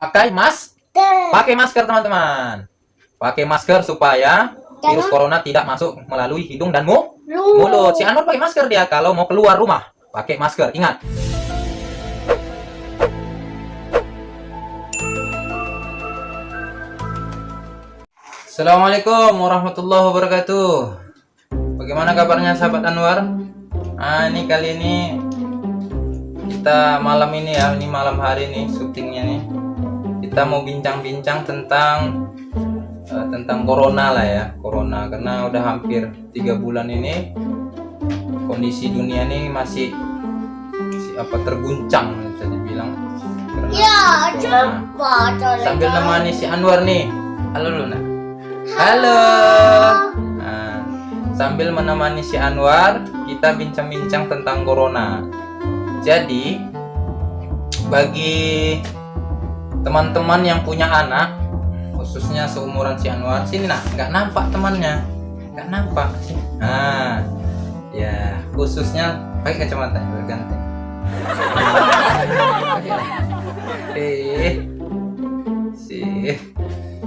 Pakai masker teman-teman. Pakai masker supaya virus corona tidak masuk melalui hidung dan mulut. Si Anwar pakai masker dia kalau mau keluar rumah. Pakai masker, ingat. Assalamualaikum warahmatullahi wabarakatuh. Bagaimana kabarnya sahabat Anwar? Ini kali ini kita malam ini ya, ini malam hari nih syutingnya nih. Kita mau bincang-bincang tentang corona lah ya, corona, karena udah hampir 3 bulan ini kondisi dunia ini masih terguncang bisa dibilang. Ya, coba sambil nemani si Anwar nih. Halo Luna. Halo. Nah, sambil menemani si Anwar, kita bincang-bincang tentang corona. Jadi, bagi teman-teman yang punya anak, khususnya seumuran si Anwar, sini nak, nggak nampak temannya, nggak nampak sih. Nah, ya khususnya pakai kacamata berganti.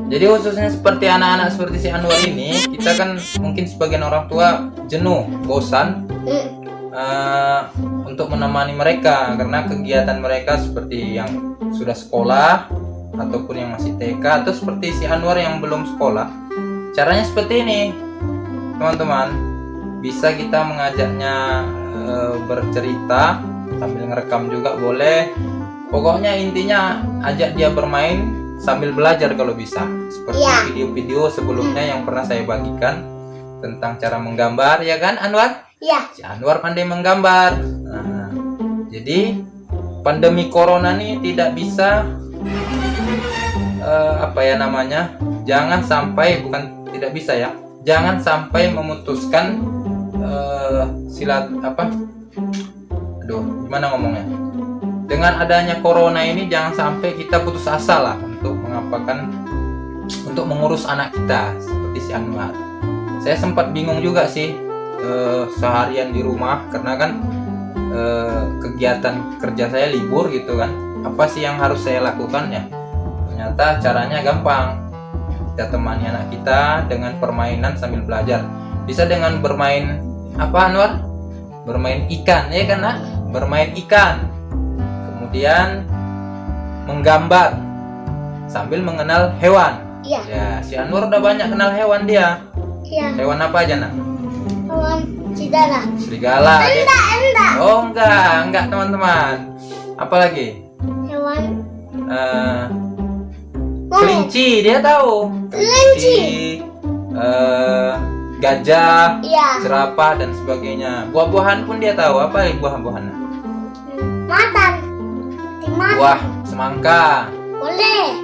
Jadi khususnya seperti anak-anak seperti si Anwar ini, kita kan mungkin sebagian orang tua jenuh, bosan untuk menemani mereka karena kegiatan mereka seperti yang sudah sekolah ataupun yang masih TK, atau seperti si Anwar yang belum sekolah. Caranya seperti ini teman-teman, bisa kita mengajaknya bercerita sambil ngerekam juga boleh. Pokoknya intinya ajak dia bermain sambil belajar kalau bisa, seperti video-video sebelumnya yang pernah saya bagikan tentang cara menggambar, ya kan Anwar? Ya. Si Anwar pandai menggambar. Nah, jadi pandemi corona ini tidak bisa jangan sampai, bukan tidak bisa ya, jangan sampai memutuskan gimana ngomongnya, dengan adanya corona ini jangan sampai kita putus asa lah untuk mengurus anak kita seperti si Anwar. Saya sempat bingung juga sih seharian di rumah karena kan kegiatan kerja saya libur gitu kan. Apa sih yang harus saya lakukan ya? Ternyata caranya gampang. Kita temani anak kita dengan permainan sambil belajar. Bisa dengan bermain apa Anwar? Bermain ikan, ya kan nak? Bermain ikan. Kemudian menggambar sambil mengenal hewan. Iya. Ya, si Anwar udah banyak kenal hewan dia. Iya. Hewan apa aja nak? Hewan serigala. Serigala. Enggak. Oh enggak teman-teman. Apalagi? Hewan kelinci, dia tahu. Kelinci. Gajah, Iya. jerapah dan sebagainya. Buah-buahan pun dia tahu. Apa buah-buahannya? Makan. Buah semangka.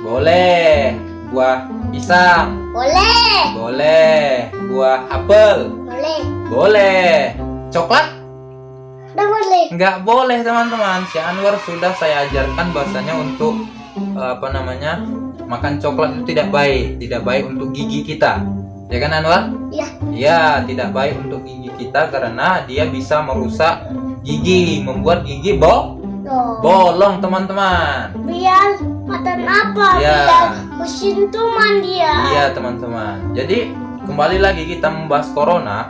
Boleh. Buah pisang. Boleh. Buah apel. Boleh. Coklat? Nggak boleh. Nggak boleh teman-teman. Si Anwar sudah saya ajarkan bahasanya untuk makan coklat itu tidak baik untuk gigi kita. Ya kan Anwar? Iya. Iya, tidak baik untuk gigi kita karena dia bisa merusak gigi, membuat gigi bolong teman-teman. Biar makan apa? Ya. Biar kesentuhan dia. Iya teman-teman. Jadi kembali lagi kita membahas corona.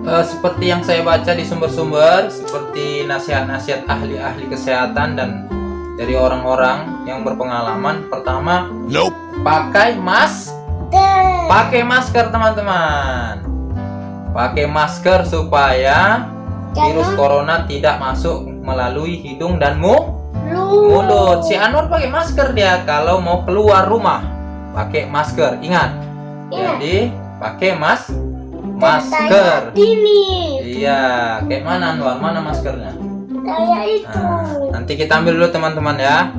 Seperti yang saya baca di sumber-sumber, seperti nasihat-nasihat ahli-ahli kesehatan dan dari orang-orang yang berpengalaman. Pertama, pakai masker teman-teman. Pakai masker supaya virus corona tidak masuk melalui hidung dan mulut. Si Anwar pakai masker dia kalau mau keluar rumah. Pakai masker, ingat. Jadi pakai masker. Ini. Iya, kayak mana Anwar? Mana maskernya? Kayak itu. Nah, nanti kita ambil dulu teman-teman ya.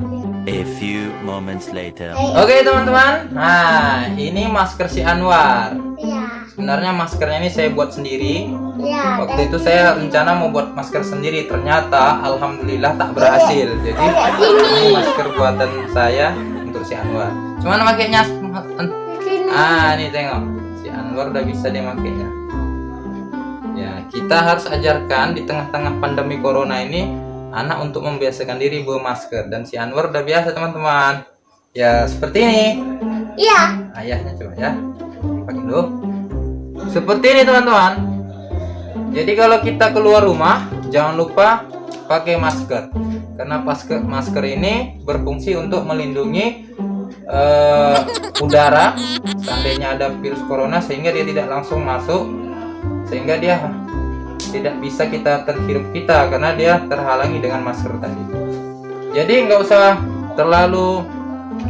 A few moments later. Oke teman-teman. Nah, ini masker si Anwar. Iya. Sebenarnya maskernya ini saya buat sendiri. Iya. Waktu itu saya rencana mau buat masker sendiri, ternyata alhamdulillah tak berhasil. Jadi ini masker buatan saya untuk si Anwar. Cuman makainya ini tengok. Si Anwar udah bisa dimakainya. Ya, kita harus ajarkan di tengah-tengah pandemi corona ini anak untuk membiasakan diri bermasker, dan si Anwar udah biasa teman-teman. Ya seperti ini. Iya. Ayahnya coba ya, pakai dulu. Seperti ini teman-teman. Jadi kalau kita keluar rumah jangan lupa pakai masker, karena masker ini berfungsi untuk melindungi udara seandainya ada virus corona, sehingga dia tidak langsung masuk, sehingga dia tidak bisa kita terhirup kita karena dia terhalangi dengan masker tadi. Jadi nggak usah terlalu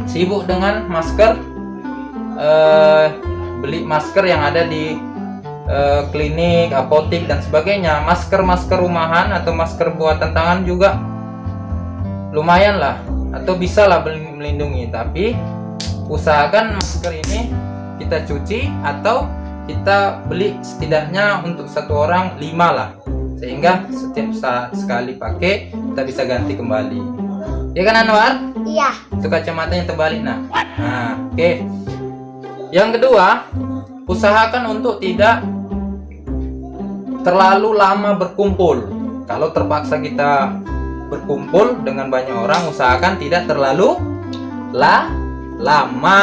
sibuk dengan masker, beli masker yang ada di klinik, apotik dan sebagainya. Masker rumahan atau masker buatan tangan juga lumayan lah, atau bisa lah melindungi, tapi usahakan masker ini kita cuci atau kita beli setidaknya untuk satu orang 5 lah, sehingga setiap sekali pakai kita bisa ganti kembali. Ya kan Anwar? Iya. Itu kacamatanya terbalik nah. Oke. Yang kedua, usahakan untuk tidak terlalu lama berkumpul. Kalau terpaksa kita berkumpul dengan banyak orang, usahakan tidak terlalu lama.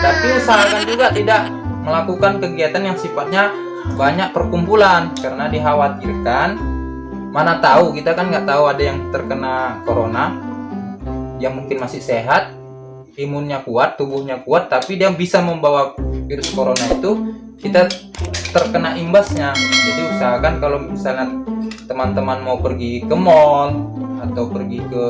Tapi usahakan juga tidak melakukan kegiatan yang sifatnya banyak perkumpulan, karena dikhawatirkan, mana tahu, kita kan nggak tahu, ada yang terkena corona yang mungkin masih sehat, imunnya kuat, tubuhnya kuat, tapi dia bisa membawa virus corona itu, kita terkena imbasnya. Jadi usahakan kalau misalnya teman-teman mau pergi ke mall atau pergi ke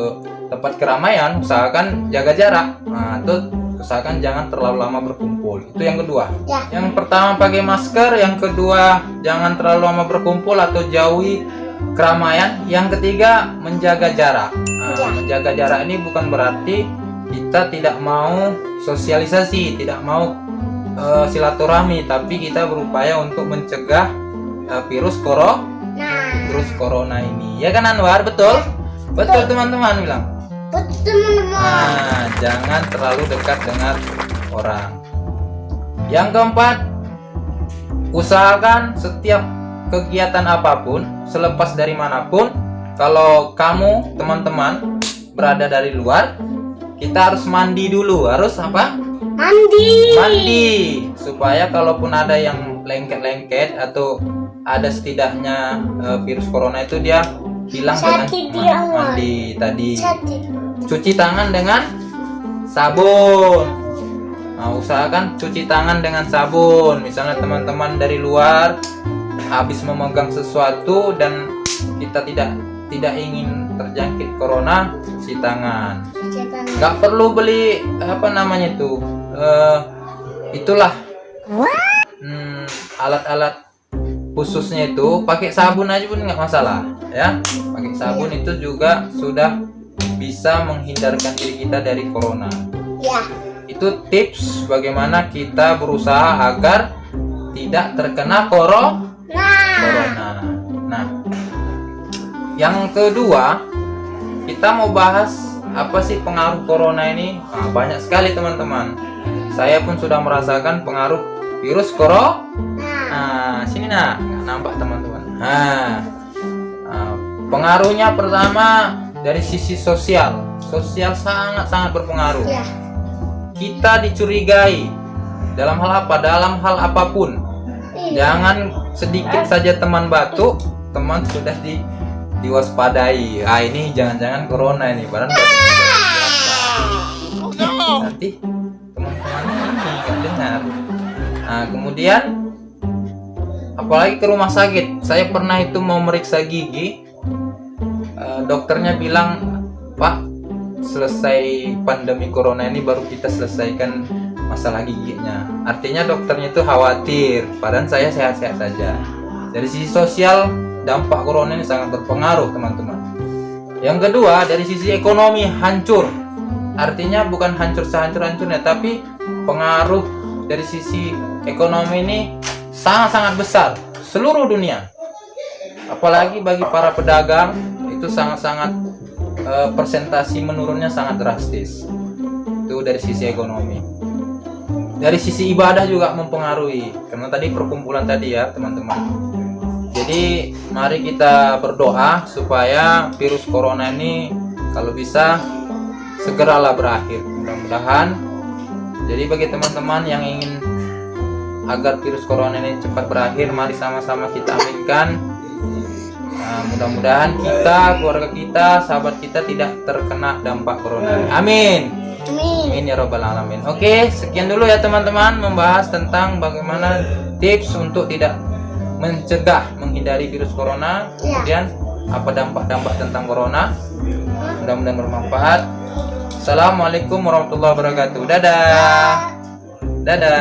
tempat keramaian, usahakan jaga jarak. Nah, itu usahakan jangan terlalu lama berkumpul. Itu yang kedua. Ya. Yang pertama pakai masker, yang kedua jangan terlalu lama berkumpul atau jauhi keramaian. Yang ketiga menjaga jarak. Menjaga jarak ini bukan berarti kita tidak mau sosialisasi, tidak mau silaturahmi, tapi kita berupaya untuk mencegah virus corona ini. Ya kan Anwar, betul? Betul teman-teman bilang. Betul teman-teman. Jangan terlalu dekat dengan orang. Yang keempat, usahakan setiap kegiatan apapun, selepas dari manapun, kalau kamu teman-teman berada dari luar, kita harus mandi dulu. Harus apa? Mandi, supaya kalaupun ada yang lengket-lengket atau ada setidaknya virus corona itu dia hilang dengan mandi tadi. Cuci tangan dengan sabun. Nah, usahakan cuci tangan dengan sabun. Misalnya teman-teman dari luar habis memegang sesuatu dan kita tidak ingin terjangkit corona, cuci tangan. Nggak perlu beli apa namanya itu, itulah alat-alat khususnya, itu pakai sabun aja pun nggak masalah ya. Pakai sabun itu juga sudah bisa menghindarkan diri kita dari corona. Ya. Itu tips bagaimana kita berusaha agar tidak terkena corona. Nah, yang kedua, kita mau bahas apa sih pengaruh corona ini? Nah, banyak sekali teman-teman. Saya pun sudah merasakan pengaruh virus corona. Nah, sini nah, nggak nampak teman-teman. Pengaruhnya pertama dari sisi sosial sangat berpengaruh. Ya. Kita dicurigai dalam hal apa? Dalam hal apapun. Jangan sedikit saja teman batuk, teman sudah diwaspadai. Ini jangan-jangan corona ini, padahal nanti teman-teman nggak dengar. Nah, kemudian apalagi ke rumah sakit. Saya pernah itu mau meriksa gigi, dokternya bilang, Pak, selesai pandemi corona ini baru kita selesaikan masalah giginya. Artinya dokternya itu khawatir, padahal saya sehat-sehat saja. Dari sisi sosial, dampak corona ini sangat berpengaruh teman-teman. Yang kedua, dari sisi ekonomi hancur. Artinya bukan hancur sehancur-hancurnya, tapi pengaruh dari sisi ekonomi ini sangat-sangat besar seluruh dunia. Apalagi bagi para pedagang itu sangat-sangat persentasi menurunnya sangat drastis. Itu dari sisi ekonomi. Dari sisi ibadah juga mempengaruhi, karena tadi perkumpulan tadi ya teman-teman. Jadi mari kita berdoa supaya virus corona ini kalau bisa segeralah berakhir. Mudah-mudahan. Jadi bagi teman-teman yang ingin agar virus corona ini cepat berakhir, mari sama-sama kita aminkan. Nah, mudah-mudahan kita, keluarga kita, sahabat kita tidak terkena dampak corona ini. Amin. Amin ya robbal alamin. Oke, sekian dulu ya teman-teman, membahas tentang bagaimana tips untuk tidak menghindari virus corona. Kemudian apa dampak-dampak tentang corona. Mudah-mudahan bermanfaat. Assalamualaikum warahmatullahi wabarakatuh. Dadah. Dadah.